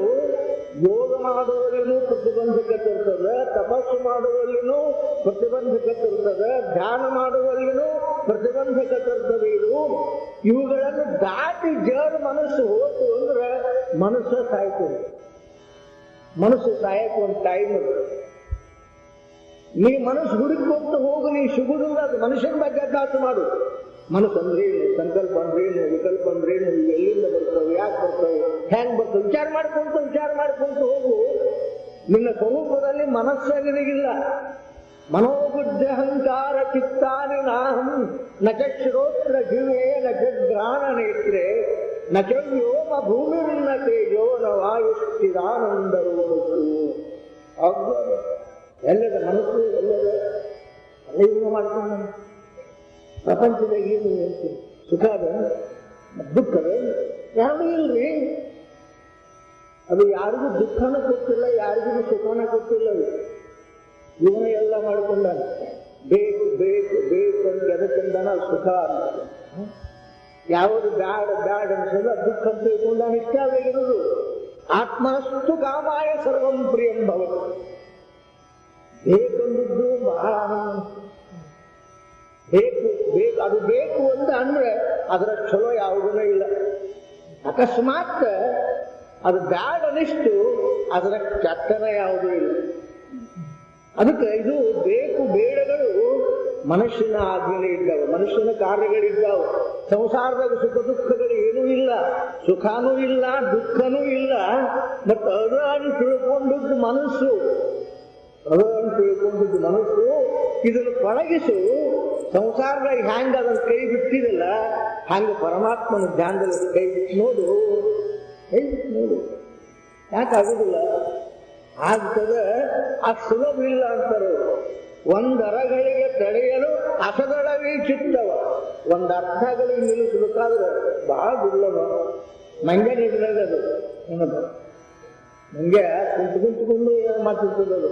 ಯೋಗ ಮಾಡುವಲ್ಲಿನೂ ಪ್ರತಿಬಂಧಕ ತರ್ತದೆ, ತಪಸ್ಸು ಮಾಡುವಲ್ಲಿನೂ ಪ್ರತಿಬಂಧಕ ತರ್ತದೆ, ಧ್ಯಾನ ಮಾಡುವಲ್ಲಿನೂ ಪ್ರತಿಬಂಧಕ ತರ್ತದೆ. ಇವುಗಳನ್ನು ದಾಟಿ ಜಡ ಮನಸ್ಸು ಹೋತು ಅಂದ್ರೆ ಮನಸ್ಸು ಸಾಯ್ತದೆ. ಮನಸ್ಸು ಸಾಯಕ್ಕೆ ಒಂದು ಟೈಮ್ ಅದು. ನೀ ಮನಸ್ಸು ಹುಡುಕೊಂತ ಹೋಗು, ನೀ ಸಿಗುದಿಲ್ಲ. ಅದು ಮನುಷ್ಯನ ಬಗ್ಗೆ ಅಭ್ಯಾಸ ಮಾಡು. ಮನಸ್ಸು ಅಂದ್ರೇನು, ಸಂಕಲ್ಪ ಅಂದ್ರೇನು, ವಿಕಲ್ಪ ಅಂದ್ರೇನು, ಎಲ್ಲಿಂದ ಬರ್ತವೆ, ಯಾಕೆ ಬರ್ತವೆ, ಹೆಂಗ್ ಬರ್ತವೆ, ವಿಚಾರ ಮಾಡ್ಕೊಂತ ಹೋಗು. ನಿನ್ನ ಸ್ವರೂಪದಲ್ಲಿ ಮನಸ್ಸಾಗಿರಗಿಲ್ಲ. ಮನೋಬುದ್ಧಹಂಕಾರ ಚಿತ್ತಾನಿ ನಾಹಂ ನ ಶ್ರೋತ್ರ ಜಿವೆ ನ ಗ್ರಾಣ ನೇತ್ರೆ ನ ವ್ಯೋಮ ಭೂಮಿರ್ನ ತೇಜೋ ನ ವಾಯುಸ್ಥಿರಾನಂದ ರೂಪಗಳು. ಎಲ್ಲದ ಮನಸ್ಸು ಎಲ್ಲದ ಅಲ್ಲೇ ಮಾಡ್ತಾನೆ. ಪ್ರಪಂಚದಾಗ ಏನು ಸುಖ ಅದ ದುಃಖದ ಯಾರು ಇಲ್ರಿ. ಅದು ಯಾರಿಗೂ ದುಃಖನ ಕೊಟ್ಟಿಲ್ಲ, ಯಾರಿಗೂ ಸುಖನ ಕೊಟ್ಟಿಲ್ಲ. ಇವನೇ ಎಲ್ಲ ಮಾಡಿಕೊಂಡ ಬೇಕು ಬೇಕು ಬೇಕು ಅಂತ ಎದಕ್ಕಂದಾನ ಸುಖ ಅಂತ. ಯಾವುದು ಬ್ಯಾಡ್ ಅನ್ಸಲ್ಲ ದುಃಖ ಅಂತ ತಿಳ್ಕೊಂಡ ಇಷ್ಟ ಆಗಿರೋದು. ಆತ್ಮಸ್ತು ಕಾಮಾಯ ಸರ್ವಂ ಪ್ರಿಯಂ ಭವತಿ. ಬೇಕಂದಿದ್ದು ಬಹಳ ಬೇಕು ಬೇಕು ಅದು ಬೇಕು ಅಂತ ಅದರ ಚಲೋ ಯಾವುದೂ ಇಲ್ಲ. ಅಕಸ್ಮಾತ್ ಅದು ಬ್ಯಾಡ್ ಅನಿಷ್ಟು ಅದರ ಕೆಟ್ಟನ ಯಾವುದೂ ಇಲ್ಲ. ಅದಕ್ಕೆ ಇದು ಬೇಕು ಬೇಡಗಳು ಮನುಷ್ಯನ ಆಜ್ಞೆ ಇದ್ದಾವೆ, ಮನುಷ್ಯನ ಕಾರ್ಯಗಳಿದ್ದಾವೆ. ಸಂಸಾರದಾಗ ಸುಖ ದುಃಖಗಳು ಏನೂ ಇಲ್ಲ, ಸುಖನೂ ಇಲ್ಲ, ದುಃಖನೂ ಇಲ್ಲ. ಮತ್ತು ಅದನ್ನು ತಿಳ್ಕೊಂಡದ್ದು ಮನಸ್ಸು, ಅದನ್ನು ತಿಳ್ಕೊಂಡದ್ದು ಮನಸ್ಸು. ಇದನ್ನು ಪಳಗಿಸು. ಸಂಸಾರದಾಗ ಹ್ಯಾಂಗ ಅದನ್ನು ಕೈ ಬಿಟ್ಟಿದಲ್ಲ, ಹಂಗೆ ಪರಮಾತ್ಮನ ಧ್ಯಾನದಲ್ಲಿ ಕೈ ಬಿಟ್ಟು ನೋಡು, ಕೈ ಬಿಟ್ಟು ನೋಡು. ಯಾಕಾಗುದಿಲ್ಲ? ಆಗ್ತದ. ಅದು ಸುಲಭ ಇಲ್ಲ ಅಂತಾರೆ. ಒಂದರಗಳಿಗೆ ತಡೆಯಲು ಅಸದಳವೇ ಚಿತ್ತವ, ಒಂದು ಅರ್ಥಗಳಿಗೆ ನಿಲ್ಲಿಸಬೇಕಾದ್ರೆ ಬಹಳ ದುರ್ಲಭ. ಮಂಗೆ ನಿಲ್ಲದು ಏನದು, ಮಂಗೆ ಕುಂತ್ಕೊಂಡು ಮಾತಿರ್ತದದು.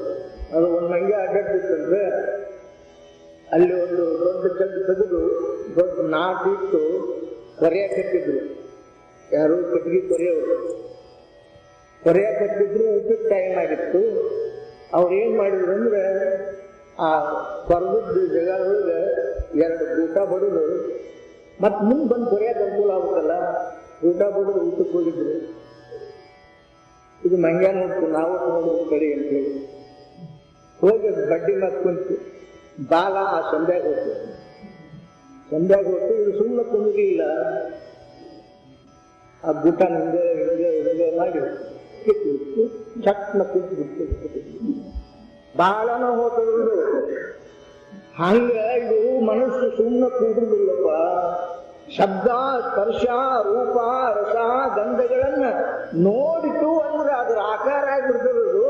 ಅದು ಒಂದು ಮಂಗೆ ಅಡ್ಡಾಡ್ತಿತ್ತಂದ್ರೆ ಅಲ್ಲಿ ಒಂದು ದೊಡ್ಡ ಚಂದ ತೆಗೆದು ದೊಡ್ಡ ನಾಟಿಟ್ಟು ಕೊರೆಯಕತ್ತಿದ್ರು. ಯಾರು ಕಟ್ಟಿಗೆ ಕೊರೆಯವರು ಕೊರೆಯಕತ್ತಿದ್ರು. ಊಟಕ್ಕೆ ಟೈಮ್ ಆಗಿತ್ತು. ಅವ್ರು ಏನ್ ಮಾಡಿದ್ರು ಅಂದ್ರೆ ಆ ಕೊರದದ್ದು ಜಗದೊಳಗೆ 2 ಊಟ ಬಡಿದು ಮತ್ ಮುಂದೆ ಬಂದು ಕೊರೆಯಕ್ಕೆ ಅನುಕೂಲ ಆಗುತ್ತಲ್ಲ, ಊಟ ಬಡಿದು ಊಟಕ್ಕೆ ಹೋಗಿದ್ರು. ಇದು ಮಂಗ್ಯ ನೋಡ್ತು, ನಾವು ನೋಡ್ಬೇಕು ಕಡೆ ಅಂತೇಳಿ ಹೋಗಿ ಬಡ್ಡಿ ಮತ್ ಕುಂತು ಬಾಲ ಆ ಸಂಧ್ಯಾಗ ಹೊತ್ತು ಇದು ಸುಮ್ಮನೆ ಕುಂದಿಲ್ಲ. ಆ ಗೂಟ ಹಿಂಗೆ ಮಾಡಿ ಕಿತ್ತು ಚಟ್ನ ಕುಂತು ಬಿಟ್ಟು ಬಾಳನ ಹೋತದ್ದು. ಹಂಗ ಇದು ಮನಸ್ಸು ಸುಮ್ಮನೆ ಕೂಡುದಿಲ್ಲಪ್ಪ. ಶಬ್ದ, ಸ್ಪರ್ಶ, ರೂಪ, ರಸ, ಗಂಧಗಳನ್ನ ನೋಡಿತು ಅಂದ್ರೆ ಅದರ ಆಕಾರ ಆಗಿರ್ತದದು.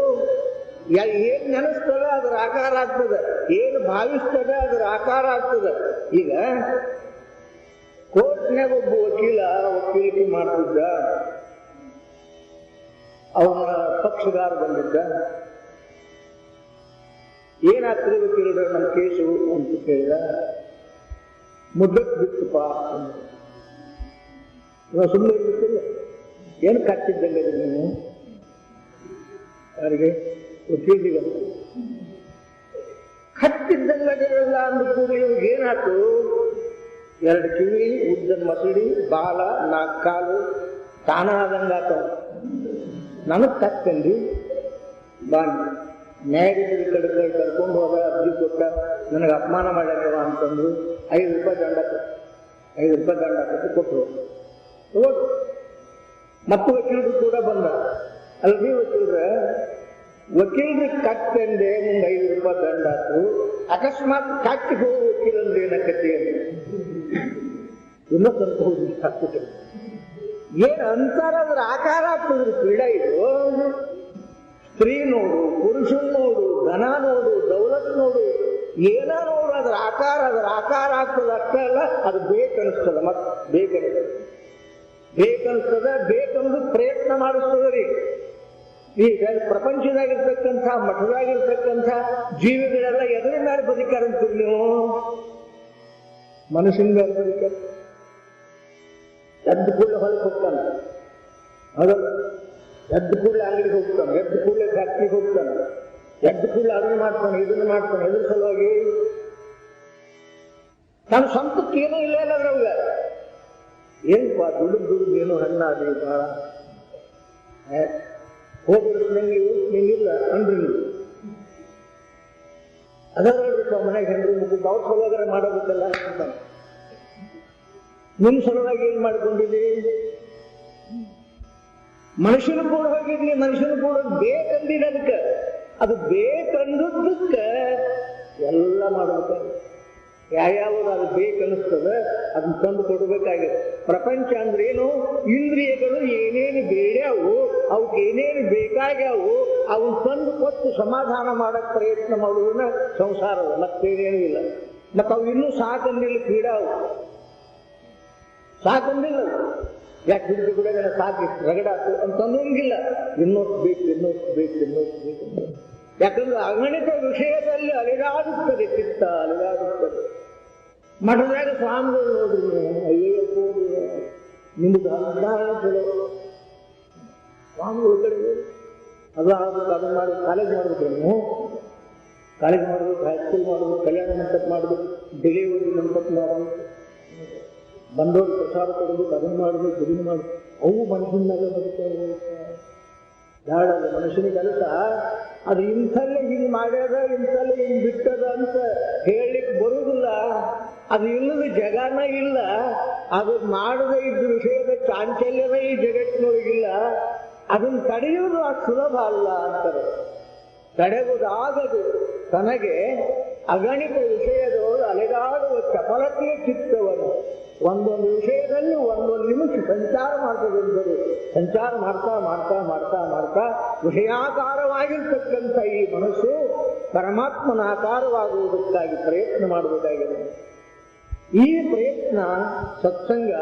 ಏನ್ ನೆನೆಸ್ತದೆ ಅದರ ಆಕಾರ ಆಗ್ತದೆ, ಏನು ಭಾವಿಸ್ತದೆ ಅದರ ಆಕಾರ ಆಗ್ತದೆ. ಈಗ ಕೋರ್ಟ್ನಾಗ ಒಬ್ಬ ವಕೀಲಿಕೆ ಮಾಡ್ತಿದ್ದ, ಅವನ ಪಕ್ಷಗಾರ ಬಂದಿದ್ದ. ಏನಾಗ್ತದೆ ವಕೀಲರ ನಮ್ಮ ಕೇಸು ಅಂತ ಕೇಳಿದ. ಮುದ್ದಕ್ಕೆ ಬಿತ್ತಪ್ಪ ಇವಾಗ ಸುಮ್ಮನೆ ಇರ್ಬೇಕಿಲ್ಲ. ಏನು ಕಟ್ಟಿದ್ದಂಗೆ ನೀನು ಯಾರಿಗೆ ವಕೀಲಿಗ ಕಟ್ಟಿದ್ದಂಗಲ್ಲ ಅಂದ ಕೂಡಲೇ ಇವಾಗ ಏನಾಯ್ತು? 2 ಕಿವಿ, ಉದ್ದದ ಮಸಡಿ, ಬಾಲ, 4 ಕಾಲು ತಾನಾದಂಗಾತ. ನನಗೆ ಕತ್ತಂಡಿ ಬಾಂಡಿ ನ್ಯಾಯಾಧೀಶರ ಕಡೆ ಕರ್ಕೊಂಡು ಹೋದ. ಅರ್ಜಿ ಕೊಟ್ಟ, ನನಗೆ ಅಪಮಾನ ಮಾಡ್ಯಾರವ ಅಂತಂದ್ರು. 5 ರೂಪಾಯಿ ದಂಡ ಕಟ್ಟಿ ಕೊಟ್ಟರು. ಮತ್ತು ವಕೀಲರು ಕೂಡ ಬಂದ. ಅಲ್ರಿ ವಕೀಲರು ಕಟ್ಟಂದೆ ಮುಂದೆ 5 ರೂಪಾಯಿ ದಂಡ ಆಯ್ತು. ಅಕಸ್ಮಾತ್ ಕಟ್ಟಿ ಹೋಗಿ ವಕೀಲಂದ್ರೆ ಏನಕ್ಕತಿ ಅಂತ ಇನ್ನೂ ಸ್ವಲ್ಪ ಹೋಗಿ ಹಾಕ್ಬಿಟ್ಟು ಏನ್ ಅಂತಾರ ಅದ್ರ ಆಕಾರ ಆಗ್ತದ್ರಿ. ಕ್ರೀಡಾ ಇದು ಸ್ತ್ರೀ ನೋಡು, ಪುರುಷನ್ ನೋಡು, ಧನ ನೋಡು, ದೌಲತ್ ನೋಡು, ಏನ ನೋಡು, ಅದರ ಆಕಾರ ಆಗ್ತದ. ಅಷ್ಟೇ ಅಲ್ಲ, ಅದು ಬೇಕನ್ನಿಸ್ತದ. ಮತ್ತೆ ಬೇಕನ್ನಿಸ್ತದ. ಬೇಕಂದು ಪ್ರಯತ್ನ ಮಾಡಿಸ್ತದ್ರಿ. ಈಗ ಪ್ರಪಂಚದಾಗಿರ್ತಕ್ಕಂಥ, ಮಠದಾಗಿರ್ತಕ್ಕಂಥ ಜೀವಿಗಳೆಲ್ಲ ಎದುರ ಮೇಲೆ ಬದುಕಾರಂತೀರಿ ನೀವು? ಮನುಷ್ಯನ ಮೇಲೆ ಬದುಕಾರ. ಎದ್ದು ಕೂಡಲೇ ಹೊಲಕ್ಕೆ ಹೋಗ್ತಾನೆ, ಅದಲ್ಲ ಎದ್ದು ಕೂಡಲೇ ಅಂಗಡಿಗೆ ಹೋಗ್ತಾನೆ, ಎದ್ದು ಕೂಡಲೇ ಫ್ಯಾಕ್ಟ್ರಿಗೆ ಹೋಗ್ತಾನೆ, ಎದ್ದು ಕೂಡಲೇ ಅದನ್ನು ಮಾಡ್ತಾನೆ, ಇದನ್ನು ಮಾಡ್ತಾನೆ. ಎದ್ರ ಸಲುವಾಗಿ ತನ್ನ ಸ್ವಂತಕ್ಕೆ ಏನೂ ಇಲ್ಲ ಅದ್ರೊಳಗ. ಏನಪ್ಪ ದುಡ್ಡು ಏನೋ ಹಣ್ಣಾದಿ ಬಹಳ ಹೋಗಿದ್ರು ನಿಂಗಿಲ್ಲ ಅಂದ್ರಿ ನೀವು. ಅದರ ಮನೆಗೆ ಹೆಂಡ್ರಿ ಮುಗಿದು ಅವ್ರ ಸಲುವಾಗಿ ಮಾಡೋದಕ್ಕೆಲ್ಲ ಅಂತಾನೆ. ನಿಮ್ ಸಲುವಾಗಿ ಏನ್ ಮಾಡ್ಕೊಂಡಿದ್ದೀವಿ? ಮನುಷ್ಯನ ಕೂಡ ಹೋಗಿದ್ವಿ, ಮನುಷ್ಯನ ಕೂಡ ಬೇಕಂದಿಲ್ಲ. ಅದಕ್ಕೆ ಅದು ಬೇಕಂದದ್ದಕ್ಕೆ ಎಲ್ಲ ಮಾಡ್ಬೇಕು. ಯಾವ್ಯಾವುದು ಅದು ಬೇಕನ್ನಿಸ್ತದೆ ಅದನ್ನ ತಂದು ಕೊಡಬೇಕಾಗಿದೆ. ಪ್ರಪಂಚ ಅಂದ್ರೆ ಏನು? ಇಂದ್ರಿಯಗಳು ಏನೇನು ಬೇಡ್ಯಾವು, ಅವಕ್ಕೆ ಏನೇನು ಬೇಕಾಗ್ಯಾವು ಅವನ್ನ ತಂದು ಕೊಟ್ಟು ಸಮಾಧಾನ ಮಾಡಕ್ ಪ್ರಯತ್ನ ಮಾಡುವುದನ್ನ ಸಂಸಾರದ, ಮತ್ತೇನೇನು ಇಲ್ಲ. ಮತ್ತೆ ಅವು ಇನ್ನೂ ಸಾಕಂದಿಲ್ಲ. ಕ್ರೀಡಾವು ಸಾಕಂದಿಲ್ಲ. ಯಾಕೆ ಹಿಡಿದು ಕೂಡ ಸಾಕಿ ರಗಡಾತು ಅಂತ ಅನ್ನೋಂಗಿಲ್ಲ. ಇನ್ನೊತ್ತು ಬೇಕು. ಯಾಕಂದ್ರೆ ಅಗಣಿತ ವಿಷಯದಲ್ಲಿ ಅಲಿದಾಡುತ್ತದೆ ಚಿತ್ತ, ಅಲಿದಾಡುತ್ತದೆ. ಮಠದಾಗ ಸ್ವಾಮಿಗಳು ನೋಡ್ರಿ, ಅಯ್ಯಪ್ಪ ನಿಮ್ದು ಅನುದಾನ ಚಲೋ. ಸ್ವಾಮಿಗಳು ಕಡೆ ಅದು ಆಗ್ಬೇಕು, ಅದನ್ನ ಮಾಡ್ಬೇಕು, ಕಾಲೇಜ್ ಮಾಡ್ಬೇಕು, ನೀವು ಕಾಲೇಜ್ ಮಾಡ್ಬೇಕು, ಹೈಸ್ಕೂಲ್ ಮಾಡ್ಬೇಕು, ಕಲ್ಯಾಣ ಮಂಟಪ ಮಾಡ್ಬೇಕು, ಡೆಲಿವರಿ ಮಂಟಪ ಮಾಡ್ಬೇಕು. ಬಂದವರು ಪ್ರಸಾದ ಕೊಡೋದು, ಅದನ್ನು ಮಾಡೋದು, ಇದನ್ನು ಮಾಡೋದು, ಅವು ಮನುಷ್ಯನಾಗ ಬದುಕೋದು ಯಾಳದು ಮನುಷ್ಯನ ಕೆಲಸ. ಅದು ಇಂಥಲ್ಲೇ ಹಿಂಗೆ ಮಾಡ್ಯಾರ, ಇಂಥಲ್ಲೇ ಹಿಂಗೆ ಬಿಟ್ಟದ ಅಂತ ಹೇಳಲಿಕ್ಕೆ ಬರುವುದಿಲ್ಲ. ಅದು ಇಲ್ಲದ ಜಗನ ಇಲ್ಲ. ಅದು ಮಾಡದೇ ಇದ್ದ ವಿಷಯದ ಚಾಂಚಲ್ಯವೇ ಈ ಜಗತ್ತಿನೊಳಗಿಲ್ಲ. ಅದನ್ನು ತಡೆಯುವುದು ಅಷ್ಟು ಸುಲಭ ಅಲ್ಲ ಅಂತಾರೆ. ತಡೆಯುವುದಾಗದು ತನಗೆ ಅಗಣಿತ ವಿಷಯದವರು ಅಲೆದಾಡುವ ಚಪಲತೆಯ ಚಿತ್ತವನ್ನು ಒಂದೊಂದು ವಿಷಯದಲ್ಲಿ ಒಂದೊಂದು ನಿಮಿಷ ಸಂಚಾರ ಮಾಡ್ತದಂದರು. ಸಂಚಾರ ಮಾಡ್ತಾ ಮಾಡ್ತಾ ಮಾಡ್ತಾ ಮಾಡ್ತಾ ವಿಷಯಾಕಾರವಾಗಿರ್ತಕ್ಕಂಥ ಈ ಮನಸ್ಸು ಪರಮಾತ್ಮನ ಆಕಾರವಾಗುವುದಕ್ಕಾಗಿ ಪ್ರಯತ್ನ ಮಾಡಬೇಕಾಗಿದೆ. ಈ ಪ್ರಯತ್ನ ಸತ್ಸಂಗ,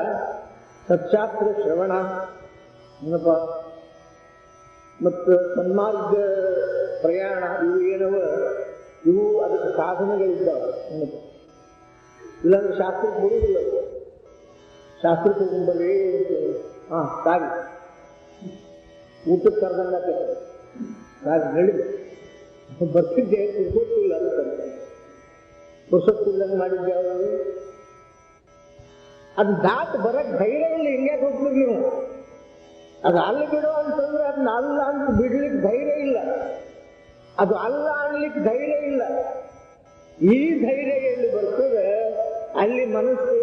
ಸತ್ಶಾಸ್ತ್ರ ಶ್ರವಣ ಏನಪ್ಪ ಮತ್ತು ಸನ್ಮಾರ್ಗ ಪ್ರಯಾಣ ಇವು ಏನವ, ಇವು ಅದಕ್ಕೆ ಸಾಧನಗಳಿದ್ದಾವೆ. ಇಲ್ಲಾಂದ್ರೆ ಶಾಸ್ತ್ರಕ್ಕೆ ಬರುವುದಿಲ್ಲ. ಶಾಸ್ತ್ರಕ್ಕೆ ಹೋಗುಂಬಲ್ಲಿ ಸಾಗಿ ಊಟಕ್ಕೆ ಕರೆದಂಗ ಸಾಗಿ ಹೇಳಿದೆ ಬರ್ತಿದ್ದೆ, ಪುರುಸೊತ್ತಿಲ್ಲ ಅಂತ ಪುರುಸೊತ್ತಿಲ್ಲಂಗೆ ಮಾಡಿದ್ದೆ. ಅವರು ಅದು ದಾಟ್ ಬರಕ್ ಧೈರ್ಯ ಇಲ್ಲ. ಹಿಂಗೆ ಹೋಗ್ತೀರಿ ನೀವು. ಅದು ಅಲ್ಲಿ ಬಿಡು ಅಂತಂದ್ರೆ ಅದನ್ನ ಅಲ್ಲ ಅಂತ ಬಿಡ್ಲಿಕ್ಕೆ ಧೈರ್ಯ ಇಲ್ಲ. ಅದು ಅಲ್ಲ ಅನ್ಲಿಕ್ಕೆ ಧೈರ್ಯ ಇಲ್ಲ. ಈ ಧೈರ್ಯ ಎಲ್ಲಿ ಬರ್ತದೆ ಅಲ್ಲಿ ಮನಸ್ಸು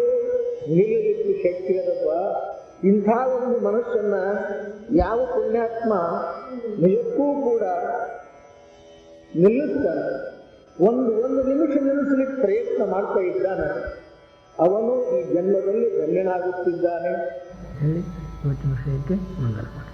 ನಿಲ್ಲಲಿಕ್ಕೆ ಶಕ್ತಿ ಅದಪ್ಪ. ಇಂಥ ಒಂದು ಮನಸ್ಸನ್ನ ಯಾವ ಪುಣ್ಯಾತ್ಮ ನಿಜಕ್ಕೂ ಕೂಡ ನಿಲ್ಲಿಸ್ತಾನೆ, ಒಂದು ನಿಮಿಷ ನಿಲ್ಲಿಸಲಿಕ್ಕೆ ಪ್ರಯತ್ನ ಮಾಡ್ತಾ ಇದ್ದಾನೆ, ಅವನು ಈ ಜನ್ಮದಲ್ಲಿ ಧನ್ಯನಾಗುತ್ತಿದ್ದಾನೆ. ಇವತ್ತಿನ ವಿಷಯಕ್ಕೆ ಮಂಗಲ ಮಾಡಿ.